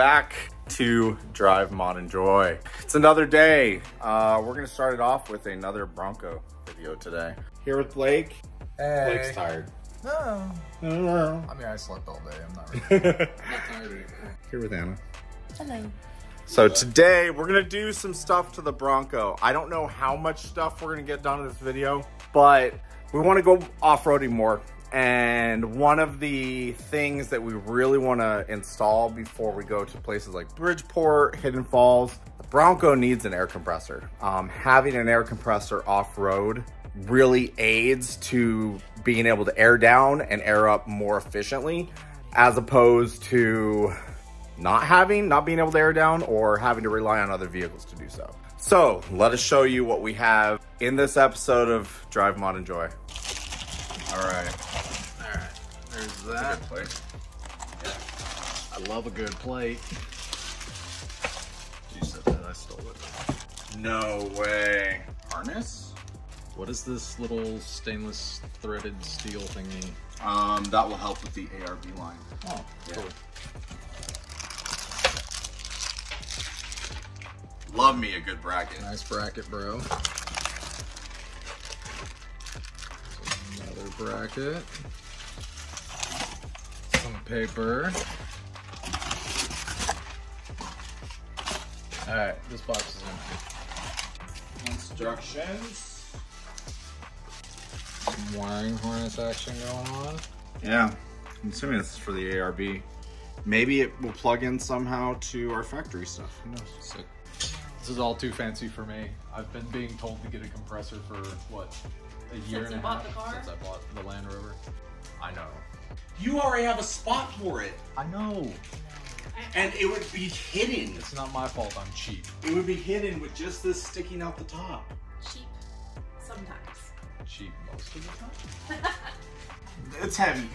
back to Drivemodenjoy. It's another day. We're gonna start it off with another Bronco video today. Here with Blake. Hey. Blake's tired. No. I I mean, I slept all day. I'm not really not tired anymore. Here with Anna. Hello. So today we're gonna do some stuff to the Bronco. I don't know how much stuff we're gonna get done in this video, but we wanna go off-roading more. And one of the things that we really wanna install before we go to places like Bridgeport, Hidden Falls, the Bronco needs an air compressor. Having an air compressor off-road really aids to being able to air down and air up more efficiently, as opposed to not being able to air down or having to rely on other vehicles to do so. So let us show you what we have in this episode of Drivemodenjoy. All right. There's that. Plate. Yeah. I love a good plate. You said that, I stole it. No way. Harness? What is this little stainless threaded steel thingy? That will help with the ARB line. Oh, yeah. Cool. Love me a good bracket. Nice bracket, bro. Another bracket. Some paper. All right, this box is empty. Instructions. Some wiring harness action going on. Yeah, I'm assuming this is for the ARB. Maybe it will plug in somehow to our factory stuff. Who knows? Sick. This is all too fancy for me. I've been being told to get a compressor for what, a year and a half since I bought the Land Rover. I know. You already have a spot for it. I know. And it would be hidden. It's not my fault. I'm cheap. It would be hidden with just this sticking out the top. Cheap. Sometimes. Cheap most of the time. It's heavy.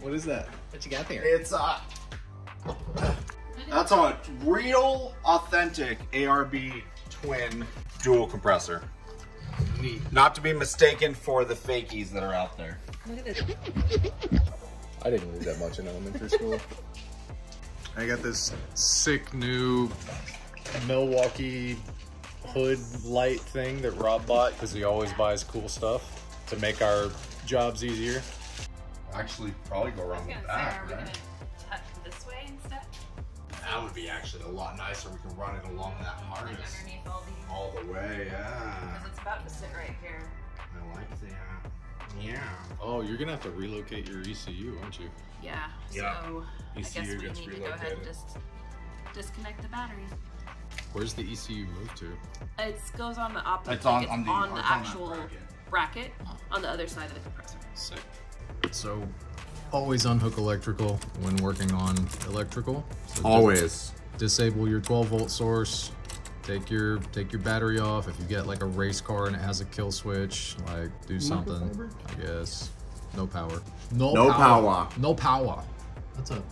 What is that? What you got there? It's that's a real, authentic ARB twin dual compressor. Neat. Not to be mistaken for the fakies that are out there. Look at this. I didn't read that much in elementary school. I got this sick new Milwaukee hood light thing that Rob bought because he always buys cool stuff to make our jobs easier. Actually, probably go around the back, Are we right? gonna tuck this way instead? That would be actually a lot nicer. We can run it along that Like harness underneath all these. all the way. Yeah, Because it's about to sit right here. I like that. Yeah. Oh, you're gonna have to relocate your ECU, aren't you? Yeah. Yeah. So I guess ECU we gets need to go ahead and relocated. just disconnect the battery. Where's the ECU moved to? It goes on the opposite. It's on- it's on the- on it's the on that actual bracket. bracket on the other side of the compressor. Sick. So, always unhook electrical when working on electrical. So Always. disable your 12-volt source. Take your battery off. If you get like a race car and it has a kill switch, like do something. I guess. No power. No power. No power. That's a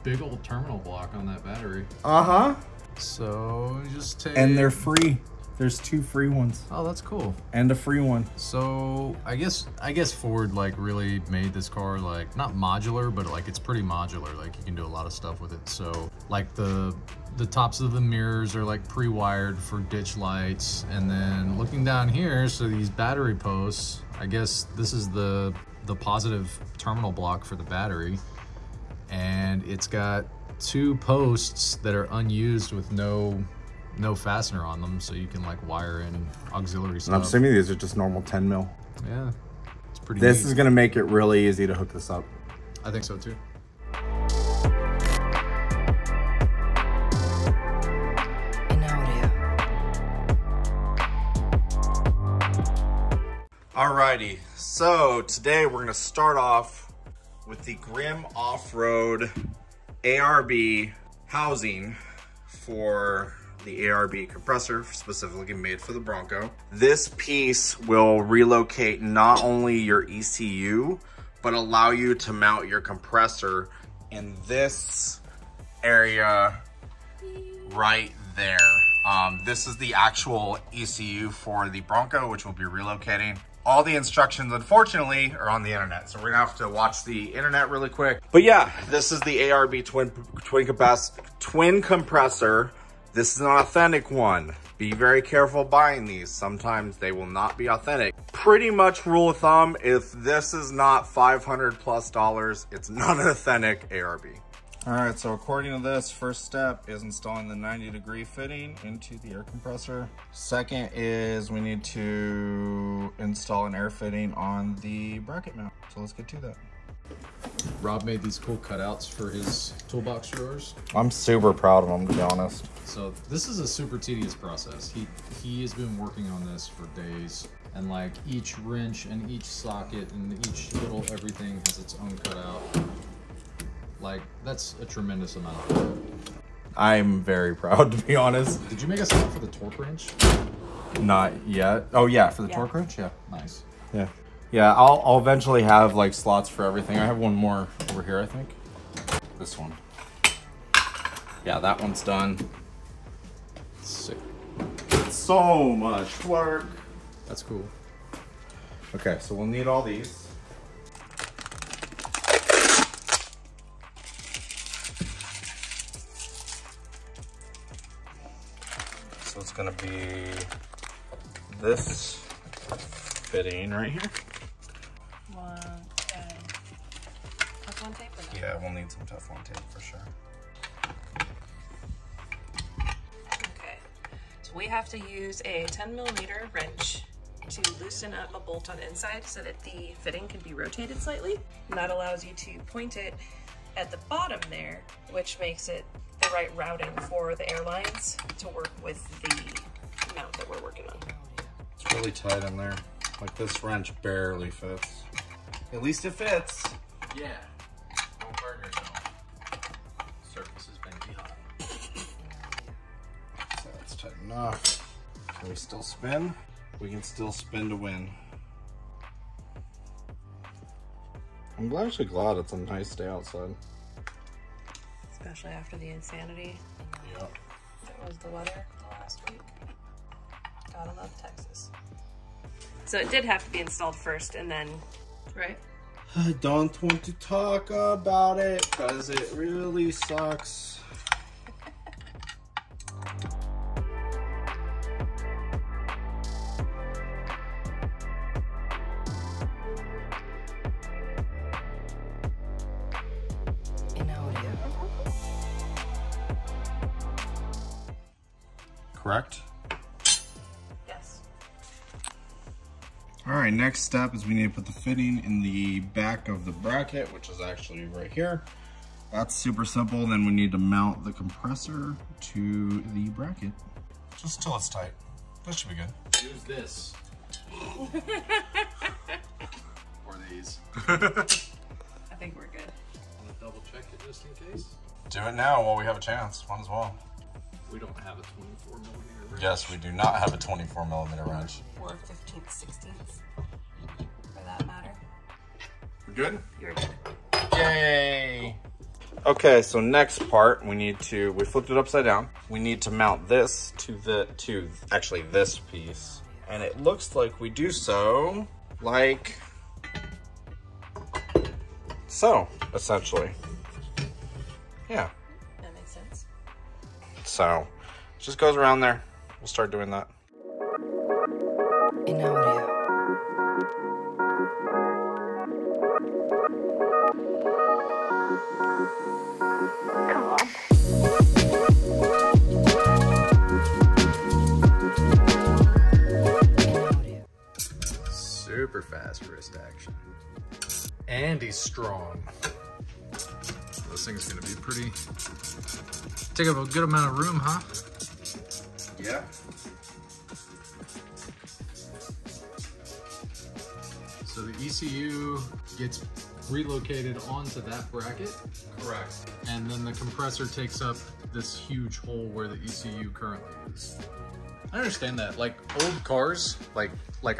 big old terminal block on that battery. Uh-huh. So just take. And they're free. There's 2 free ones Oh, that's cool. and a free one. So I guess Ford like really made this car like not modular, but like it's pretty modular. Like you can do a lot of stuff with it. So like the tops of the mirrors are like pre-wired for ditch lights, and then looking down here, so these battery posts. I guess this is the positive terminal block for the battery, and it's got 2 posts that are unused with no fastener on them, so you can like wire in auxiliary stuff. And I'm assuming these are just normal 10 mil. Yeah, it's pretty This neat. is gonna make it really easy to hook this up. I think so too. Alrighty, so today we're gonna start off with the Grimm Offroad ARB housing for the ARB compressor, specifically made for the Bronco. This piece will relocate not only your ECU, but allow you to mount your compressor in this area right there. This is the actual ECU for the Bronco, which we'll be relocating. All the instructions, unfortunately, are on the internet. So we're gonna have to watch the internet really quick. But yeah, this is the ARB twin compressor. This is an authentic one. Be very careful buying these. Sometimes they will not be authentic. Pretty much rule of thumb, if this is not $500+, it's not an authentic ARB. All right, so according to this, first step is installing the 90-degree fitting into the air compressor. Second is we need to install an air fitting on the bracket mount. So let's get to that. Rob made these cool cutouts for his toolbox drawers. I'm super proud of them, to be honest. So this is a super tedious process. He has been working on this for days, and like each wrench and each socket and each little everything has its own cutout. Like, that's a tremendous amount of work. I'm very proud, to be honest. Did you make a slot for the torque wrench? Not yet. Oh yeah, for the torque wrench, yeah. Nice. Yeah. Yeah, I'll eventually have like slots for everything. I have one more over here, I think. This one. Yeah, that one's done. Sick. So much work. That's cool. Okay, so we'll need all these. So it's gonna be this fitting right here. Teflon tape or no? Yeah, we'll need some Teflon tape for sure. Okay, so we have to use a 10mm wrench to loosen up a bolt on the inside so that the fitting can be rotated slightly. And that allows you to point it at the bottom there, which makes it the right routing for the airlines to work with the mount that we're working on. It's really tight in there. Like this wrench barely fits. At least it fits. Yeah. Don't burn yourself. Surface has been too hot. So that's tight enough. Can we still spin? We can still spin to win. I'm actually glad it's a nice day outside. Especially after the insanity Yep. that was the weather the last week. Gotta love Texas. So it did have to be installed first and then, right? I don't want to talk about it because it really sucks. Correct? Yes. All right, next step is we need to put the fitting in the back of the bracket, which is actually right here. That's super simple. Then we need to mount the compressor to the bracket. Just till it's tight. That should be good. Use this. Or these. I think we're good. Want to double check it just in case? Do it now while we have a chance. Might as well. We don't have a 24mm wrench. Yes, we do not have a 24mm wrench. Or 15th, 16th, for that matter. We're good? You're good. Yay! Okay, so next part, we flipped it upside down. We need to mount this to actually this piece. And it looks like we do so, like so, essentially. Yeah. That makes sense. So, it just goes around there. We'll start doing that. In audio. Come on. Super fast wrist action. And he's strong. This thing's gonna be pretty, take up a good amount of room, huh? Yeah. So the ECU gets relocated onto that bracket. Correct. And then the compressor takes up this huge hole where the ECU currently is. I understand that. Like old cars, like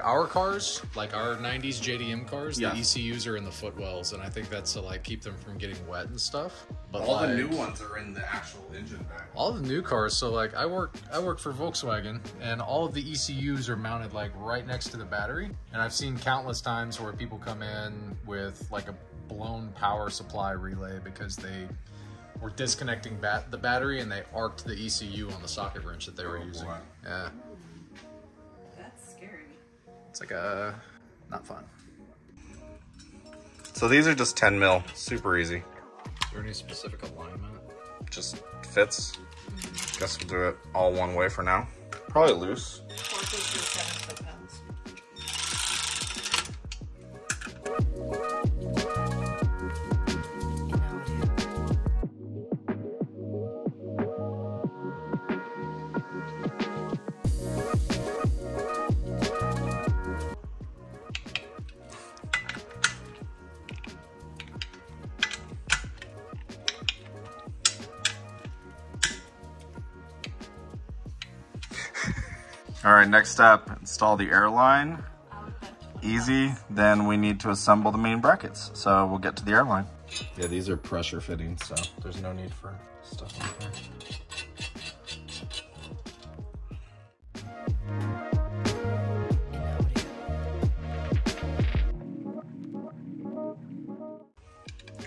our cars, like our 90s JDM cars, Yeah. the ECUs are in the footwells, and I think that's to like keep them from getting wet and stuff. But All like, the new ones are in the actual engine bay. all the new cars, so like I work for Volkswagen, and all of the ECUs are mounted like right next to the battery. And I've seen countless times where people come in with like a blown power supply relay because they were disconnecting the battery and they arced the ECU on the socket wrench that they were using. Boy. Yeah. That's scary. It's like not fun. So these are just 10 mil, super easy. Is there any specific alignment? Just fits. Guess we'll do it all one way for now. Probably loose. 4 feet to 7 foot-pounds. All right, next step, install the airline. Easy, then we need to assemble the main brackets. So we'll get to the airline. Yeah, these are pressure fittings, so there's no need for stuff like that.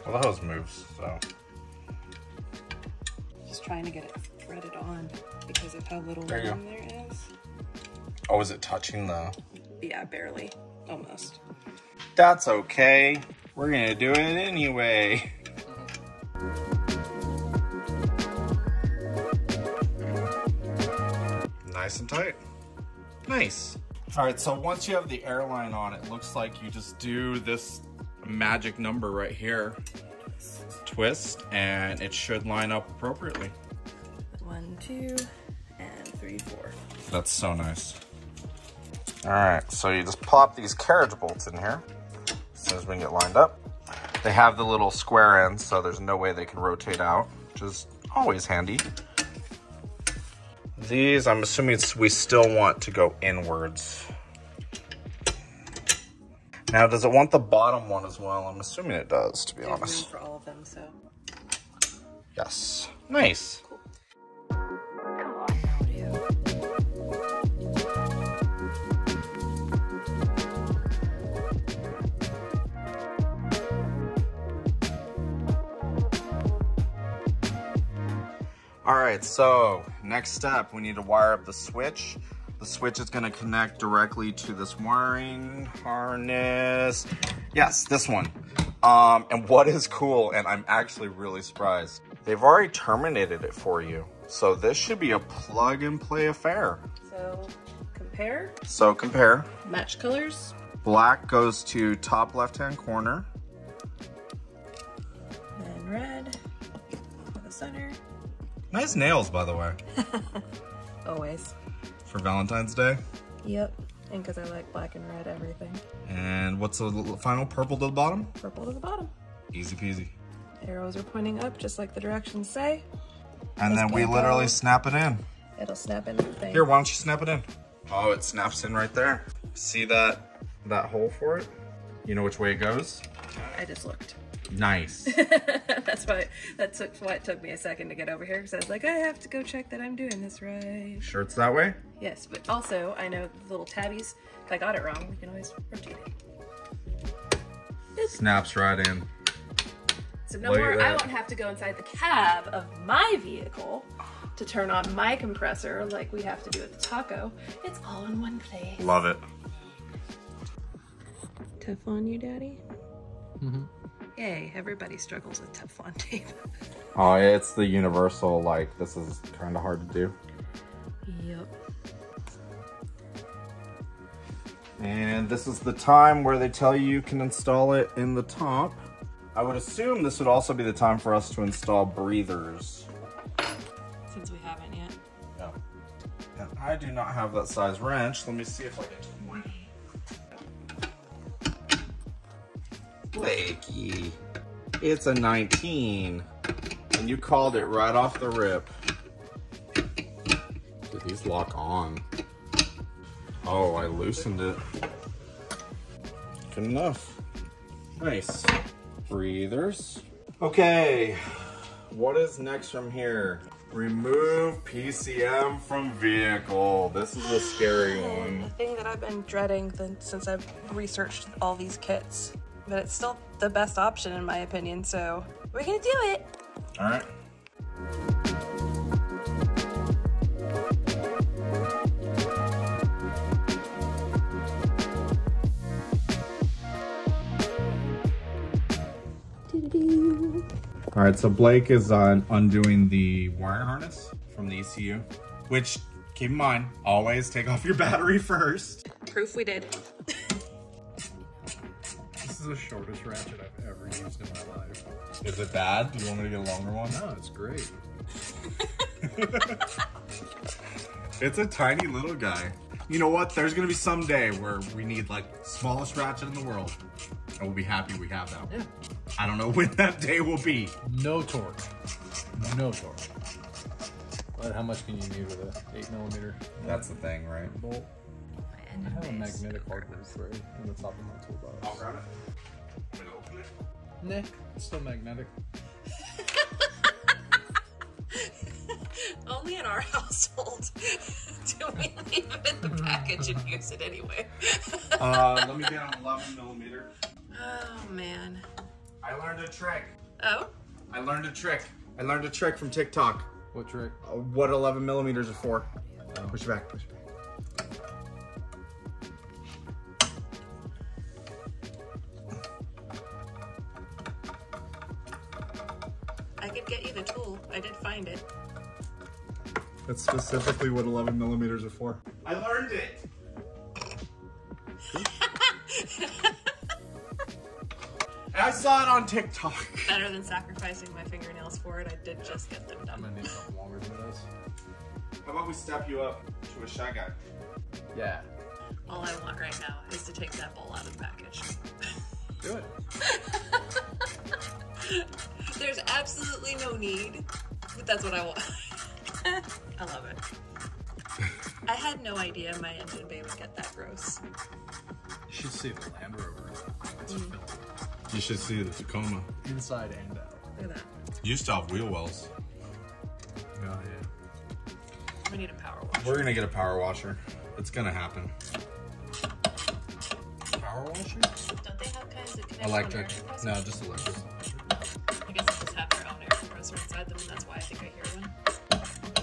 Well, the hose moves, so. Just trying to get it threaded on because of how little There you room there is. Oh, is it touching the? Yeah, barely. Almost. That's okay. We're gonna do it anyway. Nice and tight. Nice. All right, so once you have the airline on, it looks like you just do this magic number right here. Twist, and it should line up appropriately. 1, 2, and 3, 4. That's so nice. All right, so you just plop these carriage bolts in here as soon as we can get lined up. They have the little square ends, so there's no way they can rotate out, which is always handy. These, I'm assuming we still want to go inwards. Now, does it want the bottom one as well? I'm assuming it does, to be There's room honest. for all of them, so. Yes. Nice. All right, so next step, we need to wire up the switch. The switch is gonna connect directly to this wiring harness. Yes, this one. And what is cool, and I'm actually really surprised, they've already terminated it for you. So this should be a plug and play affair. So, compare. So compare. Match colors. Black goes to top left-hand corner. Then red. The center. Nice nails, by the way, Always. for Valentine's Day. Yep. And because I like black and red everything. And what's the final purple to the bottom? Purple to the bottom. Easy peasy. Arrows are pointing up just like the directions say. And then we literally snap it in. It'll snap into the thing. Here, why don't you snap it in? Oh, it snaps in right there. See that hole for it? You know which way it goes? I just looked. Nice. That's why it took me a second to get over here because I was like, I have to go check that I'm doing this right. Sure it's that way? Yes, but also I know the little tabbies. If I got it wrong, we can always rotate it. Snaps right in. So no Look more, at I that. won't have to go inside the cab of my vehicle to turn on my compressor like we have to do at the taco. It's all in one place. Love it. Teflon you, Daddy? Mm-hmm. Yay, everybody struggles with Teflon tape. Oh, it's the universal, like, this is kind of hard to do. Yep. And this is the time where they tell you can install it in the top. I would assume this would also be the time for us to install breathers. Since we haven't yet. No. And I do not have that size wrench. Let me see if I get 20. Blakey. It's a 19. And you called it right off the rip. Did these lock on? Oh, I loosened it. Good enough. Nice. Breathers. Okay, what is next from here? Remove PCM from vehicle. This is a scary one. The thing that I've been dreading since I've researched all these kits, but it's still the best option in my opinion, so we're gonna do it. All right. All right, so Blake is undoing the wiring harness from the ECU, which, keep in mind, always take off your battery first. Proof we did. This is the shortest ratchet I've ever used in my life. Is it bad? Do you want me to get a longer one? No, it's great. It's a tiny little guy. You know what? There's gonna be some day where we need like smallest ratchet in the world. And we'll be happy we have that. Yeah. I don't know when that day will be. No torque. No torque. But how much can you need with a 8mm? That's the thing, right? Bolt. I have a magnetic hardware spray in the top of my toolbox. I'll grab it. I'm gonna open it. Nah, it's still magnetic. Only in our household do we leave it in the package and use it anyway. Let me get an 11mm. Oh man. I learned a trick. Oh? I learned a trick from TikTok. What trick? What 11mm are for. Push it back, push it back. I could get you the tool. I did find it. That's specifically what 11mm are for. I learned it. I saw it on TikTok. Better than sacrificing my fingernails for it. I did just get them I'm done. gonna need something longer than this. How about we step you up to a shy guy? Yeah. All I want right now is to take that bowl out of the package. Do it. There's absolutely no need, but that's what I want. I love it. I had no idea my engine bay would get that gross. You should see the Land Rover. It's You should see the Tacoma. inside and out. Look at that. Used to have wheel wells. Oh yeah. We need a power washer. We're gonna get a power washer. It's gonna happen. Power washer? Don't they have kinds that connect Electric. to an air compressor? No, just electric. I guess they just have their own air compressor inside them, and that's why I think I hear one.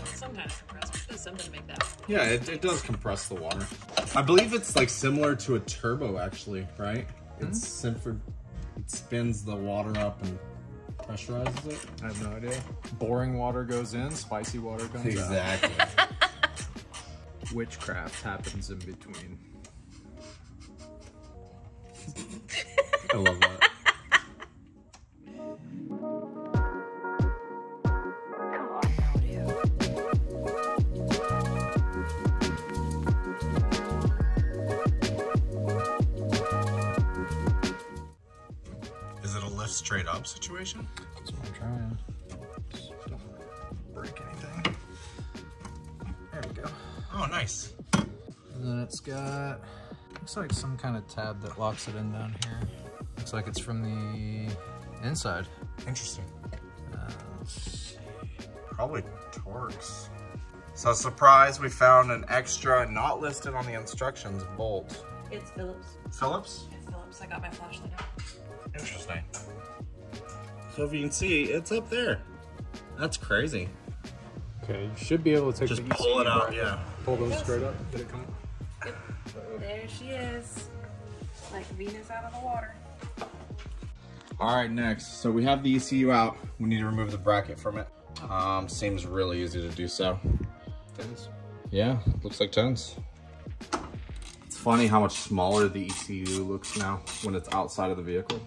Some kind of compressor. There's something to make that. Yeah, it does compress the water. I believe it's like similar to a turbo actually, right? It's it spins the water up and pressurizes it. I have no idea. Boring water goes in, spicy water comes out. Exactly. Witchcraft happens in between. I love that. Is it a lift straight up situation? That's what I'm trying. Just don't break anything. There we go. Oh, nice. And then it's got, looks like some kind of tab that locks it in down here. Looks like it's from the inside. Interesting. Let's see. Probably Torx. So surprise, we found an extra, not listed on the instructions, bolt. It's Phillips. Phillips? It's Phillips. I got my flashlight out. Interesting. So if you can see, it's up there. That's crazy. Okay, you should be able to take Just the pull it ECU out, bracket, yeah. Pull those straight up. Did it come? Yep. There she is. Like Venus out of the water. All right, next. So we have the ECU out. We need to remove the bracket from it. Seems really easy to do so. Tens. Yeah, looks like 10s. It's funny how much smaller the ECU looks now when it's outside of the vehicle.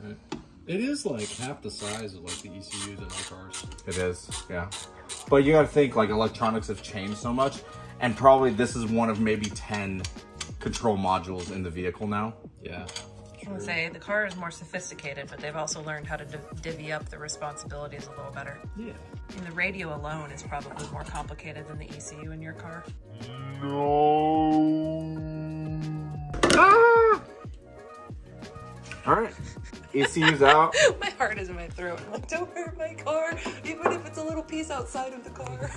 Right. It is like half the size of like the ECUs in our cars. It is, yeah. But you gotta think like electronics have changed so much, and probably this is one of maybe 10 control modules in the vehicle now. Yeah. I would say the car is more sophisticated, but they've also learned how to divvy up the responsibilities a little better. Yeah. And the radio alone is probably more complicated than the ECU in your car. No. Ah! All right, ECU's out. My heart is in my throat. I'm like, don't hurt my car, even if it's a little piece outside of the car.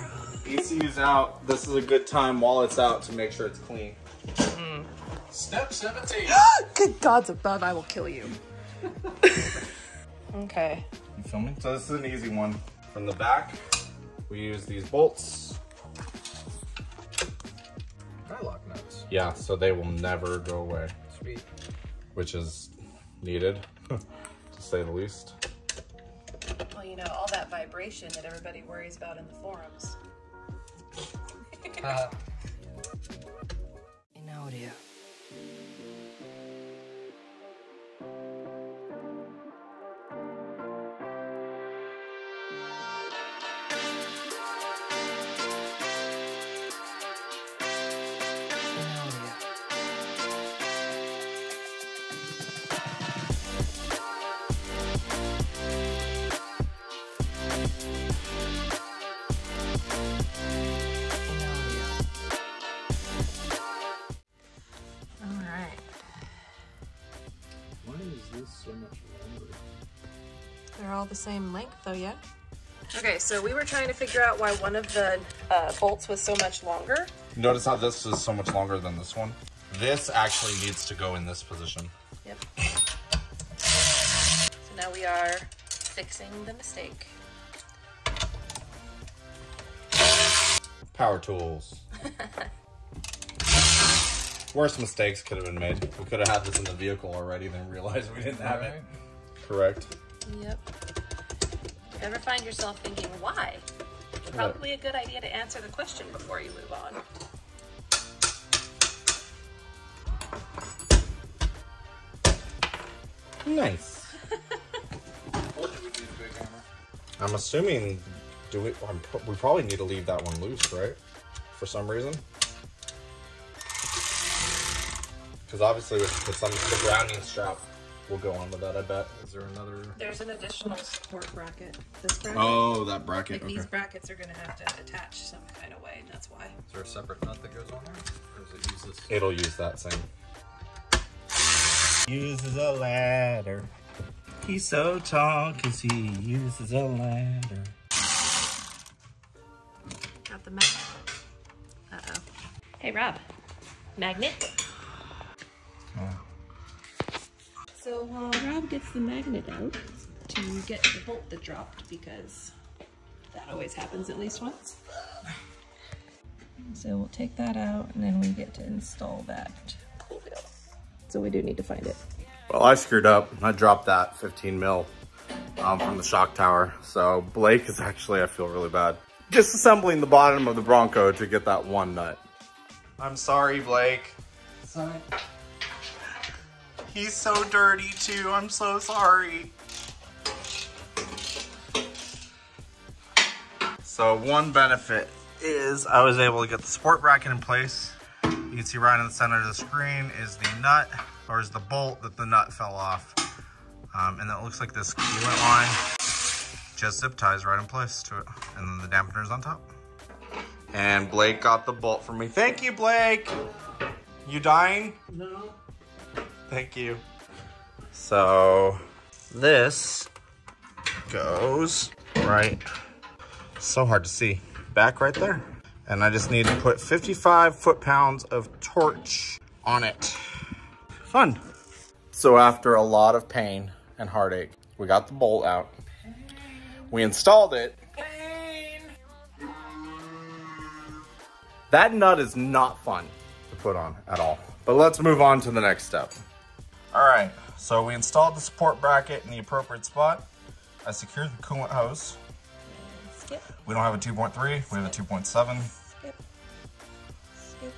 ECU's out. This is a good time while it's out to make sure it's clean. Step 17. Good gods above, I will kill you. Okay. You feel me? So this is an easy one. From the back, we use these bolts. Nylock nuts. Yeah, so they will never go away, Sweet. which is needed, to say the least. Well, you know, all that vibration that everybody worries about in the forums. In audio. So much longer. They're all the same length though, yeah? Okay, so we were trying to figure out why one of the bolts was so much longer. Notice how this is so much longer than this one? This actually needs to go in this position. Yep. So now we are fixing the mistake. Power tools. Worst mistakes could have been made. We could have had this in the vehicle already, then realized we didn't have it. Correct. Yep. If you ever find yourself thinking, why? It's probably a good idea to answer the question before you move on. Nice. I'm assuming, we probably need to leave that one loose, right? For some reason. Because obviously with the grounding strap will go on with that, I bet. Is there another? There's an additional support bracket. This bracket. Oh, that bracket, Like okay. these brackets are going to have to attach some kind of way, and that's why. Is there a separate nut that goes on there? Or does it use this? It'll use that same. Uses a ladder. He's so tall because he uses a ladder. Got the magnet. Uh-oh. Hey, Rob. Magnet? So Rob gets the magnet out to get the bolt that dropped, because that always happens at least once. So we'll take that out and then we get to install that wheel. So we do need to find it. Well, I screwed up. I dropped that 15 mil from the shock tower. So Blake is actually, I feel really bad, disassembling the bottom of the Bronco to get that one nut. I'm sorry, Blake. Sorry. He's so dirty too, I'm so sorry. So one benefit is I was able to get the support bracket in place. You can see right in the center of the screen is the nut, or is the bolt that the nut fell off. And it looks like this coolant line just zip ties right in place to it. And then the dampener's on top. And Blake got the bolt for me. Thank you, Blake. You dying? No. Thank you. So this goes right, so hard to see, back right there. And I just need to put 55 foot-pounds of torch on it. Fun. So after a lot of pain and heartache, we got the bolt out. We installed it. That nut is not fun to put on at all. But let's move on to the next step. All right, so we installed the support bracket in the appropriate spot. I secured the coolant hose. Skip. We don't have a 2.3, we have a 2.7. Skip. Skip.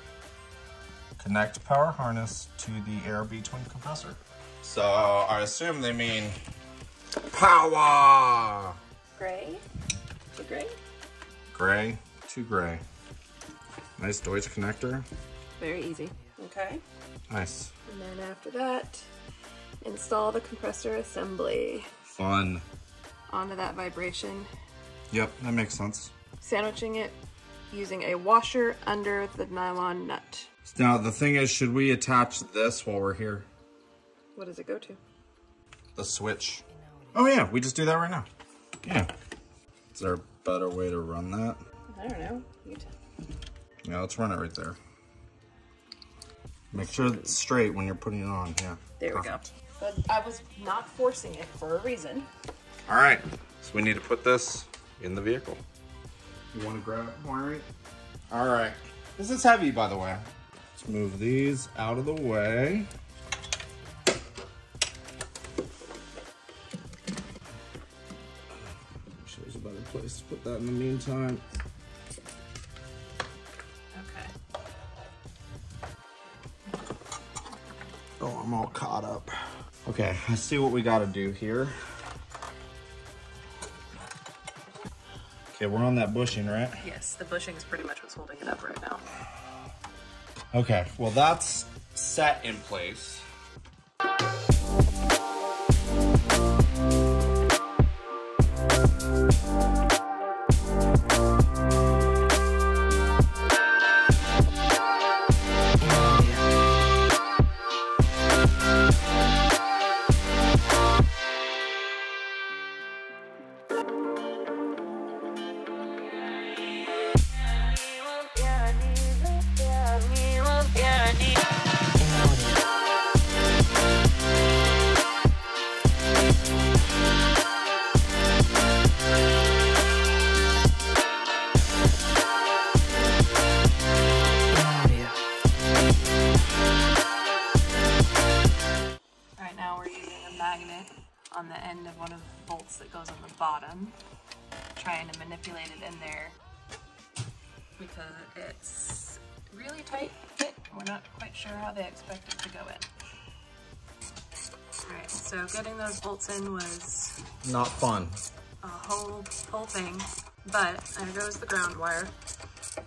Connect power harness to the ARB twin compressor. So I assume they mean power. Gray. The gray. Gray to gray. Nice Deutsch connector. Very easy. Okay. Nice. And then after that, install the compressor assembly Fun. onto that vibration. Yep, that makes sense. Sandwiching it using a washer under the nylon nut. Now, the thing is, should we attach this while we're here? What does it go to? The switch. Oh yeah, we just do that right now. Yeah. Is there a better way to run that? I don't know. You Yeah, let's run it right there. Make sure it's straight when you're putting it on, yeah. There we go. But I was not forcing it for a reason. All right, so we need to put this in the vehicle. You want to grab it, Maury? All right. This is heavy, by the way. Let's move these out of the way. Sure there's a better place to put that in the meantime. Okay. Oh, I'm all caught up. Okay, let's see what we got to do here. Okay, we're on that bushing, right? Yes, the bushing is pretty much what's holding it up right now. Okay, well that's set in place. On the end of one of the bolts that goes on the bottom, trying to manipulate it in there because it's really tight fit. We're not quite sure how they expect it to go in. Alright, so getting those bolts in was not fun. A whole thing, but there goes the ground wire.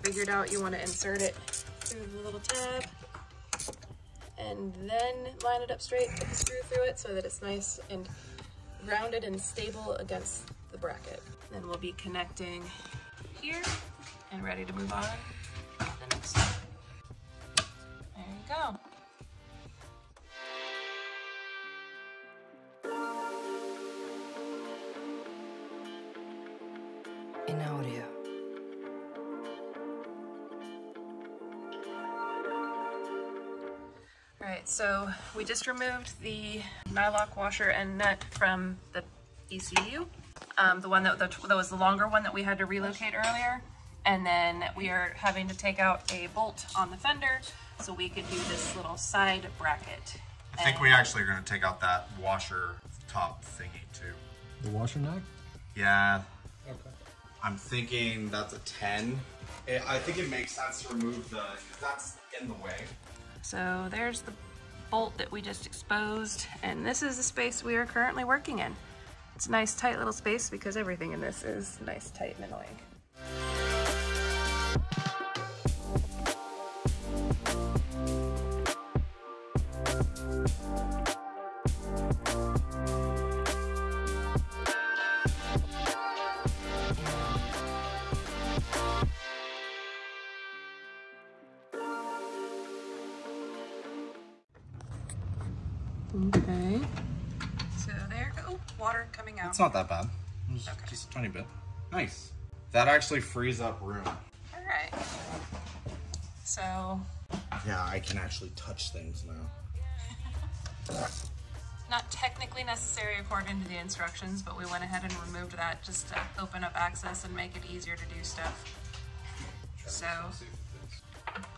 Figured out you want to insert it through the little tab and then line it up straight, put the screw through it so that it's nice and grounded and stable against the bracket. Then we'll be connecting here and ready to move on to the next step. There you go. In audio. Alright, so we just removed the nylock washer and nut from the ECU. The one that was the longer one that we had to relocate earlier. And then we are having to take out a bolt on the fender so we could do this little side bracket. I think we actually are going to take out that washer top thingy too. The washer nut? Yeah. Okay. I'm thinking that's a 10. I think it makes sense to remove the, because that's in the way. So there's the bolt that we just exposed, and this is the space we are currently working in. It's a nice tight little space because everything in this is nice, tight, and annoying. Okay, so there, oh, water coming out. It's not that bad. Just a tiny bit. Nice. That actually frees up room. All right. So. Yeah, I can actually touch things now. Not technically necessary according to the instructions, but we went ahead and removed that just to open up access and make it easier to do stuff. So,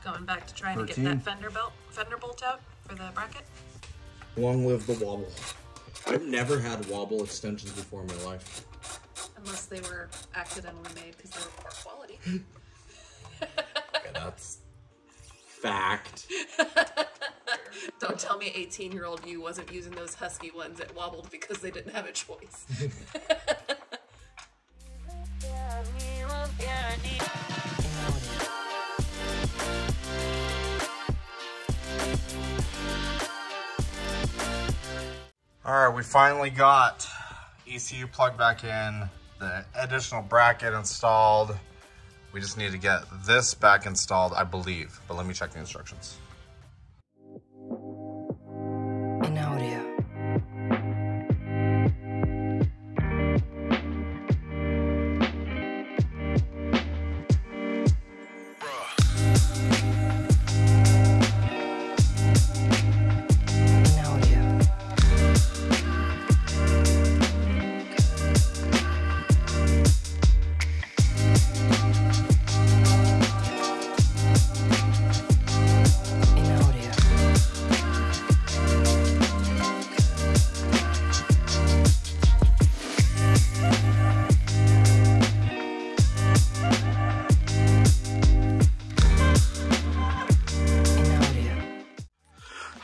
going back to trying to get that fender bolt out for the bracket. Long live the wobble. I've never had wobble extensions before in my life. Unless they were accidentally made because they were poor quality. Okay, that's fact. Don't tell me 18-year-old you wasn't using those husky ones that wobbled because they didn't have a choice. All right, we finally got ECU plugged back in, the additional bracket installed. We just need to get this back installed, I believe, but let me check the instructions. In audio.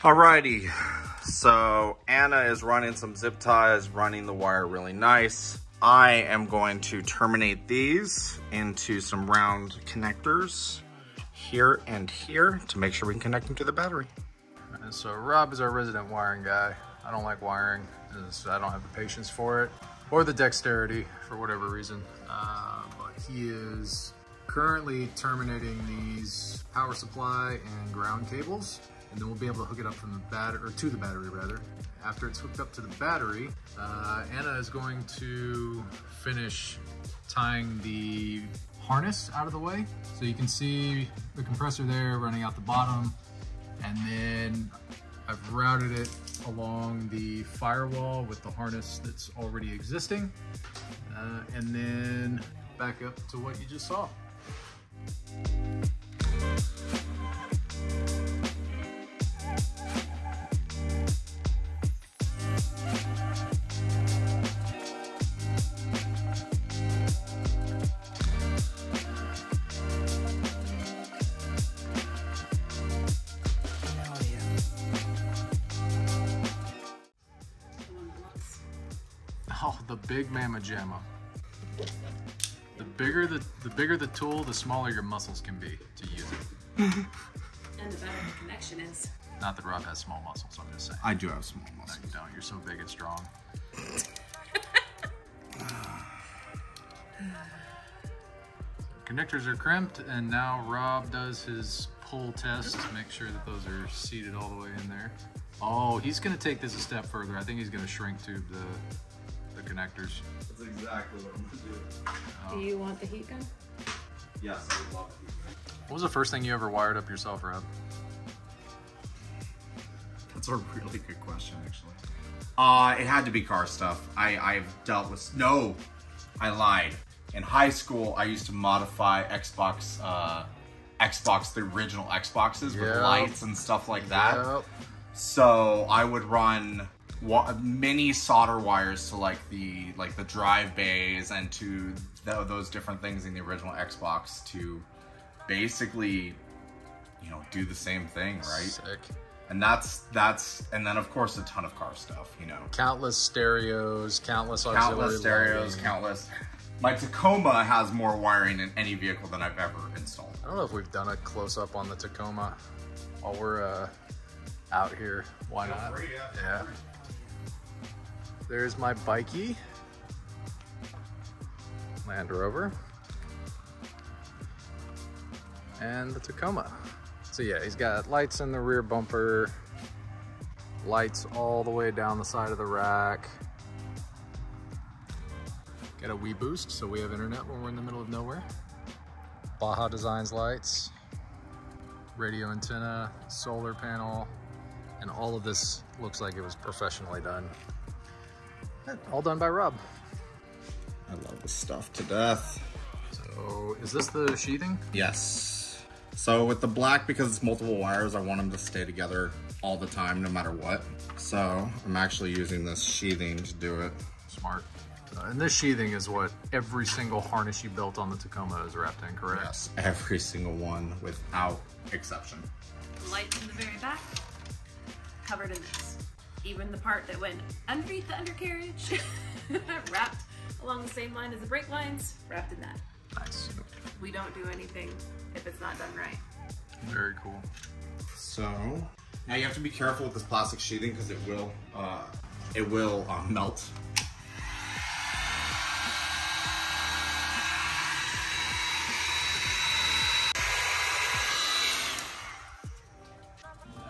Alrighty, so Anna is running some zip ties, running the wire really nice. I am going to terminate these into some round connectors here and here to make sure we can connect them to the battery. And so Rob is our resident wiring guy. I don't like wiring, I don't have the patience for it, or the dexterity for whatever reason. But he is currently terminating these power supply and ground cables, and then we'll be able to hook it up from the battery, or to the battery rather. After it's hooked up to the battery, Anna is going to finish tying the harness out of the way. So you can see the compressor there running out the bottom, and then I've routed it along the firewall with the harness that's already existing, and then back up to what you just saw. Oh, the big mamma jamma. The bigger the tool, the smaller your muscles can be to use it. And the better the connection is. Not that Rob has small muscles, I'm just saying. I do have small muscles. No, you don't. You're so big and strong. Connectors are crimped, and now Rob does his pull test to make sure that those are seated all the way in there. Oh, he's gonna take this a step further. I think he's gonna shrink tube the connectors. That's exactly what I'm gonna do. Do you want the heat gun? Yes, I would love it. What was the first thing you ever wired up yourself, Rob? That's a really good question, actually. It had to be car stuff. I've dealt with, no, I lied. In high school, I used to modify Xbox, the original Xboxes with lights and stuff like that. Yep. So I would run mini solder wires to like the drive bays and to those different things in the original Xbox to basically, you know, do the same thing, right? Sick. And and then of course a ton of car stuff, you know. Countless stereos, countless auxiliary stereos, lighting. countless. My Tacoma has more wiring in any vehicle than I've ever installed. I don't know if we've done a close-up on the Tacoma while we're out here. Why not? Yeah. There's my bikey, Land Rover, and the Tacoma. So yeah, he's got lights in the rear bumper, lights all the way down the side of the rack. Got a Wii Boost, so we have internet when we're in the middle of nowhere. Baja Designs lights, radio antenna, solar panel, and all of this looks like it was professionally done. All done by Rob. I love this stuff to death. So is this the sheathing? Yes. So with the black, because it's multiple wires, I want them to stay together all the time, no matter what. So I'm actually using this sheathing to do it. Smart. And this sheathing is what every single harness you built on the Tacoma is wrapped in, correct? Yes, every single one without exception. Lights in the very back, covered in this. Even the part that went underneath the undercarriage, wrapped along the same line as the brake lines, wrapped in that. Nice. We don't do anything if it's not done right. Very cool. So now you have to be careful with this plastic sheathing because it will it will melt.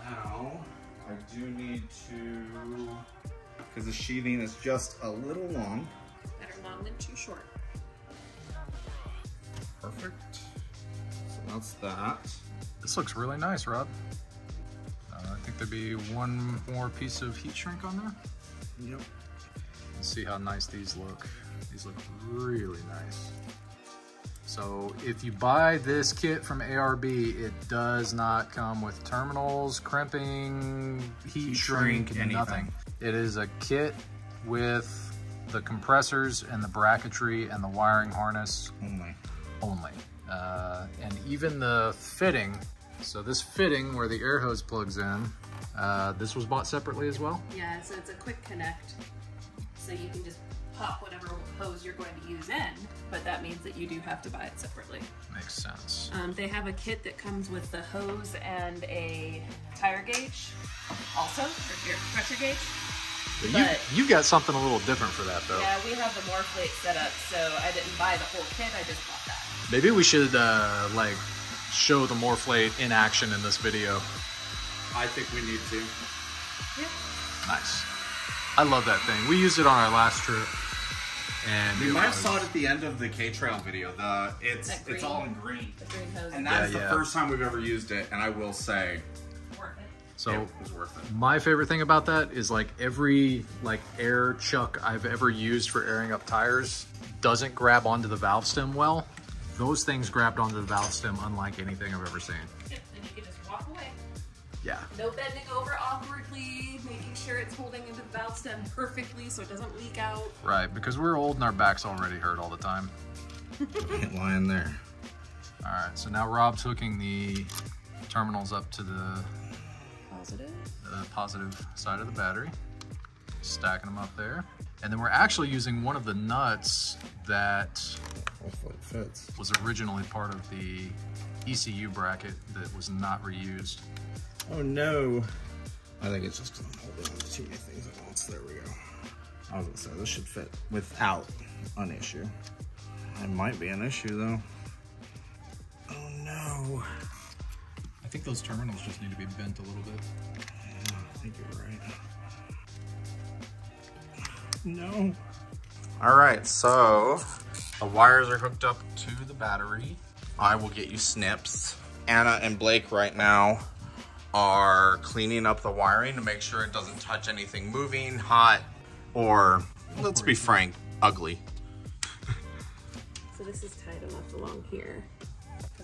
Now, I do need to, because the sheathing is just a little long. Better long than too short. Perfect. So that's that. This looks really nice, Rob. I think there'd be one more piece of heat shrink on there. Yep. Let's see how nice these look. These look really nice. So if you buy this kit from ARB, it does not come with terminals, crimping, heat shrink, nothing. It is a kit with the compressors and the bracketry and the wiring harness only. And even the fitting, so this fitting where the air hose plugs in, this was bought separately as well? Yeah, so it's a quick connect. So you can just pop whatever hose you're going to use in, but that means that you do have to buy it separately. Makes sense. They have a kit that comes with the hose and a tire gauge also, or your pressure gauge. But you got something a little different for that though. Yeah, we have the Morrflate set up, so I didn't buy the whole kit, I just bought that. Maybe we should like show the Morrflate in action in this video. I think we need to. Yeah. Nice. I love that thing. We used it on our last trip. And We might have saw it at the end of the K-Trail video. It's all in green. The green hose. And that's the first time we've ever used it, and I will say worth it. So it was worth it. my favorite thing about that is like every air chuck I've ever used for airing up tires doesn't grab onto the valve stem well. Those things grabbed onto the valve stem unlike anything I've ever seen. Yep, and you can just walk away. Yeah. No bending over awkwardly, making sure it's holding into the valve stem perfectly so it doesn't leak out. Right, because we're old and our backs already hurt all the time. Ain't lying there. All right, so now Rob's hooking the terminals up to the positive side of the battery, stacking them up there. And then we're actually using one of the nuts that Hopefully it fits. was originally part of the ECU bracket that was not reused. Oh no. I think it's just because I'm holding on to too many things at once. There we go. I was gonna say, this should fit without an issue. It might be an issue though. Oh no. I think those terminals just need to be bent a little bit. Yeah, I think you're right. No. All right, so the wires are hooked up to the battery. I will get you snips. Anna and Blake right now are cleaning up the wiring to make sure it doesn't touch anything moving, hot, or, let's be frank, ugly. So this is tight enough along here.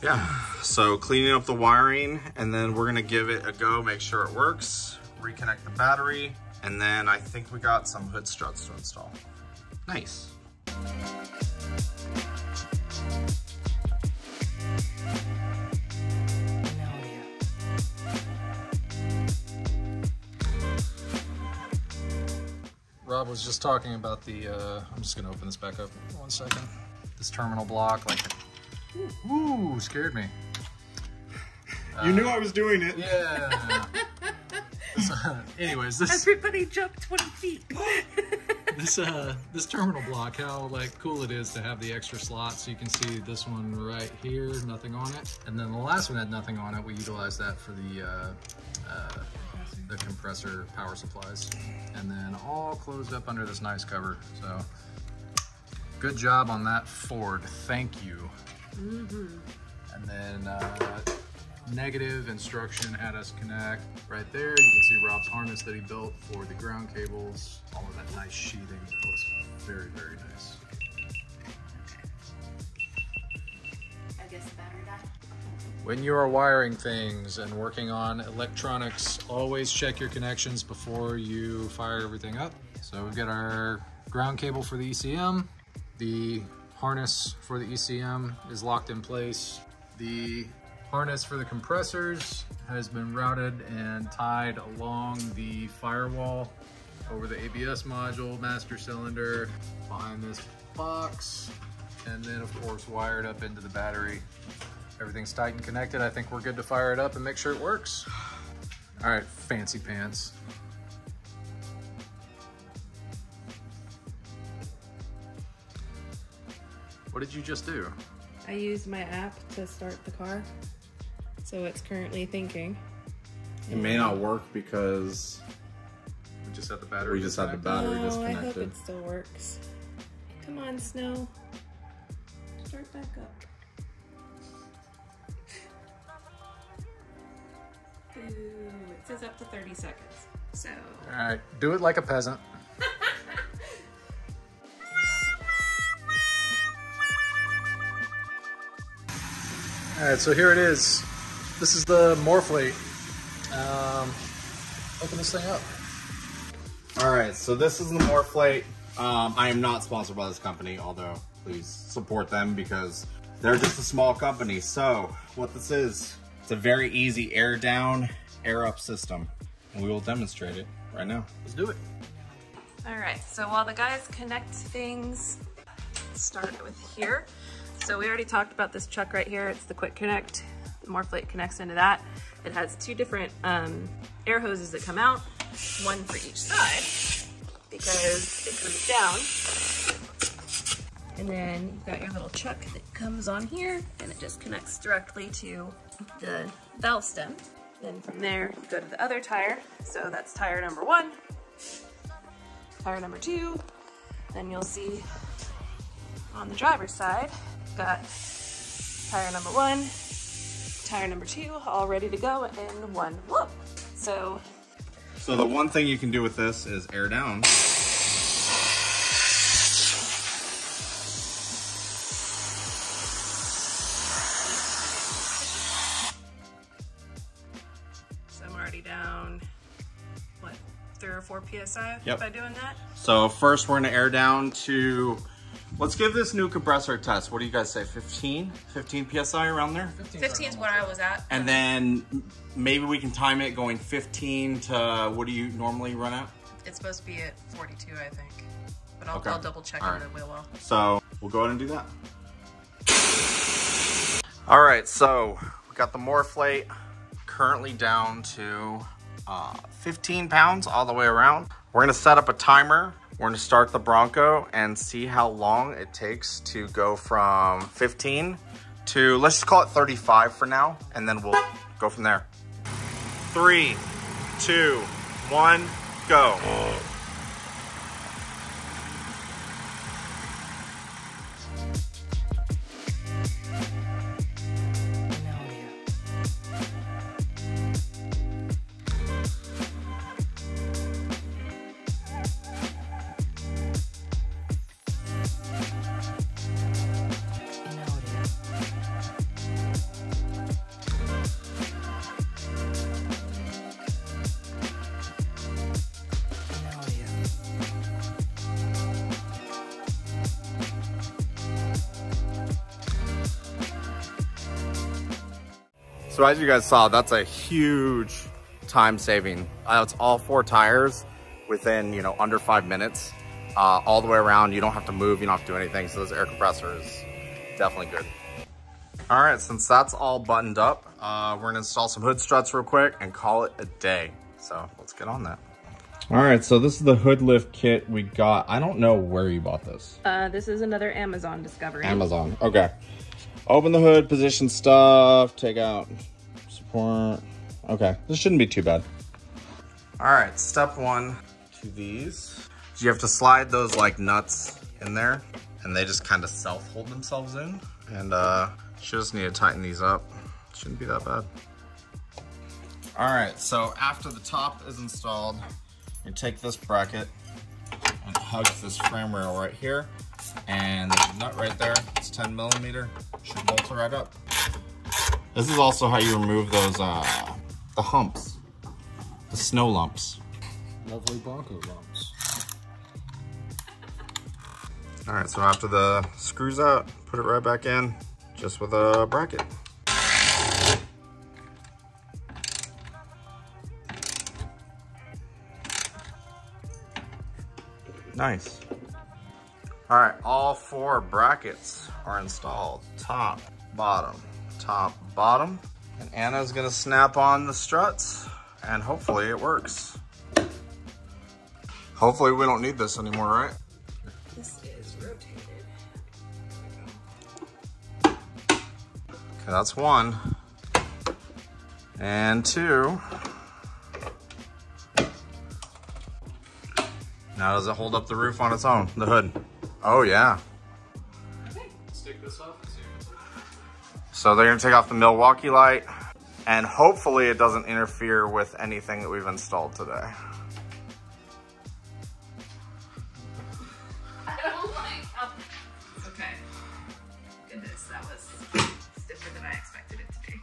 Yeah, so cleaning up the wiring, and then we're gonna give it a go, make sure it works, reconnect the battery, and then I think we got some hood struts to install. Nice. Rob was just talking about the, I'm just gonna open this back up 1 second. This terminal block, ooh, scared me. You knew I was doing it. Yeah. Anyways, this Everybody jumped 20 feet. this terminal block, how cool it is to have the extra slot. So you can see this one right here, nothing on it, and then the last one had nothing on it. We utilized that for the compressor power supplies, and then all closed up under this nice cover. So good job on that, Ford. Thank you. And then negative instruction had us connect right there. You can see Rob's harness that he built for the ground cables. All of that nice sheathing looks very, very nice. I guess the battery died. When you are wiring things and working on electronics, always check your connections before you fire everything up. So we've got our ground cable for the ECM. The harness for the ECM is locked in place. The harness for the compressors has been routed and tied along the firewall over the ABS module, master cylinder, behind this box, and then of course wired up into the battery. Everything's tight and connected. I think we're good to fire it up and make sure it works. All right, fancy pants. What did you just do? I used my app to start the car, so it's currently thinking. It may not work because We just had the battery. we just had the battery Oh, I hope disconnected. it still works. Come on, Snow. Start back up. Ooh, it says up to 30 seconds. So, All right, do it like a peasant. All right, so here it is. This is the Morrflate. Open this thing up. All right, so this is the Morrflate. I am not sponsored by this company, although please support them because they're just a small company. So what this is, it's a very easy air down, air up system. And we will demonstrate it right now. Let's do it. all right. So while the guys connect things, let's start with here. So we already talked about this chuck right here. It's the quick connect. The Morrflate connects into that. It has two different air hoses that come out, one for each side, because it comes down. And then you've got your little chuck that comes on here, and it just connects directly to the valve stem. Then from there, you go to the other tire. So that's tire number 1, tire number 2. Then you'll see on the driver's side, got tire number 1, tire number 2, all ready to go in one whoop. So the one thing you can do with this is air down. I'm already down, what, 3 or 4 PSI Yep. by doing that? So first we're gonna air down to, let's give this new compressor a test. What do you guys say, 15 PSI around there? 15 is what I was at. And then maybe we can time it going 15 to, what do you normally run at? It's supposed to be at 42, I think. But I'll, Okay. I'll double check All in right. the wheel well. So we'll go ahead and do that. All right, so we got the Morrflate currently down to 15 pounds all the way around. We're gonna set up a timer. We're gonna start the Bronco and see how long it takes to go from 15 to, let's just call it 35 for now, and then we'll go from there. 3, 2, 1, go. In audio. In audio. In audio. So as you guys saw, that's a huge time saving. It's all 4 tires within, you know, under 5 minutes. All the way around, you don't have to move, you don't have to do anything. So this air compressor is definitely good. All right, since that's all buttoned up, we're gonna install some hood struts real quick and call it a day. So let's get on that. All right, so this is the hood lift kit we got. I don't know where you bought this. This is another Amazon discovery. Amazon, okay. Open the hood, position stuff, take out support. Okay, this shouldn't be too bad. All right, step 1 to these. You have to slide those like nuts in there and they just kind of self-hold themselves in. And you just need to tighten these up. Shouldn't be that bad. All right, so after the top is installed, you take this bracket and hug this frame rail right here. And there's a nut right there, it's 10 millimeter, should bolt it right up. This is also how you remove those, the humps, the snow lumps. Lovely Bronco lumps. All right, so after the screws out, put it right back in, just with a bracket. Nice. All right, all 4 brackets are installed. Top, bottom, and Anna's gonna snap on the struts and hopefully it works. Hopefully we don't need this anymore, right? This is rotated. that's one. And two. Now does it hold up the roof on its own, the hood? Oh yeah. Okay. Stick this up and see if it's okay. So they're gonna take off the Milwaukee light, and hopefully it doesn't interfere with anything that we've installed today. I don't like how... Okay. Goodness, that was stiffer than I expected it to be.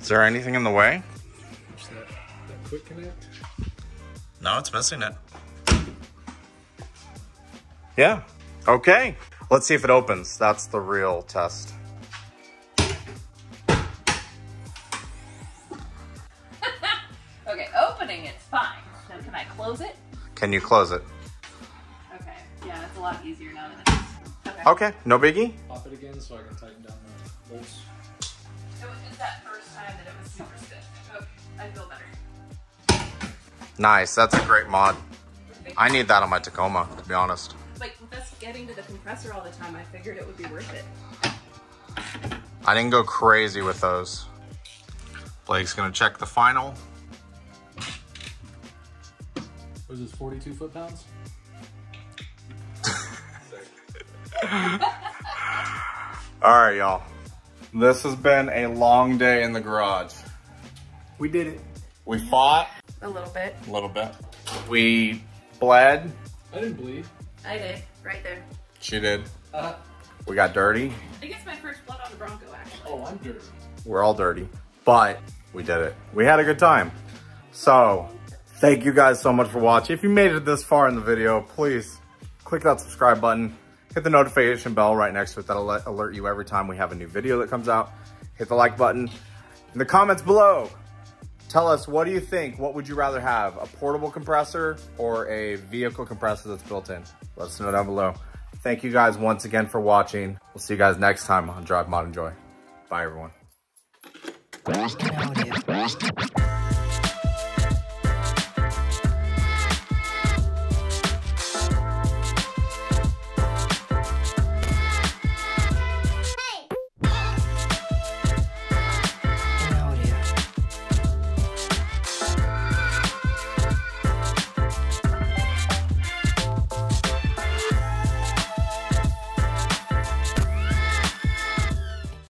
Is there anything in the way? Just that quick connect. No, it's missing it. Yeah. Okay. Let's see if it opens. That's the real test. Okay, opening it's fine. Now can I close it? Can you close it? Okay. Yeah, it's a lot easier now than it is. Okay. Okay, no biggie. Pop it again so I can tighten down the bolts. It was just that first time that it was super stiff. Okay, I feel better. Nice, that's a great mod. I need that on my Tacoma, to be honest. Like, with us getting to the compressor all the time, I figured it would be worth it. I didn't go crazy with those. Blake's gonna check the final. What is this, 42 foot-pounds? All right, y'all. This has been a long day in the garage. We did it. We fought A little bit. a little bit. We bled. I didn't bleed. I did, right there. She did. We got dirty. I think it's my first blood on the Bronco, actually. Oh, I'm dirty. We're all dirty, but we did it. We had a good time. So, thank you guys so much for watching. If you made it this far in the video, please click that subscribe button. Hit the notification bell right next to it. That'll alert you every time we have a new video that comes out. Hit the like button. In the comments below, tell us, what do you think? What would you rather have? A portable compressor or a vehicle compressor that's built in? Let us know down below. Thank you guys once again for watching. We'll see you guys next time on Drivemodenjoy. Bye, everyone. Audio.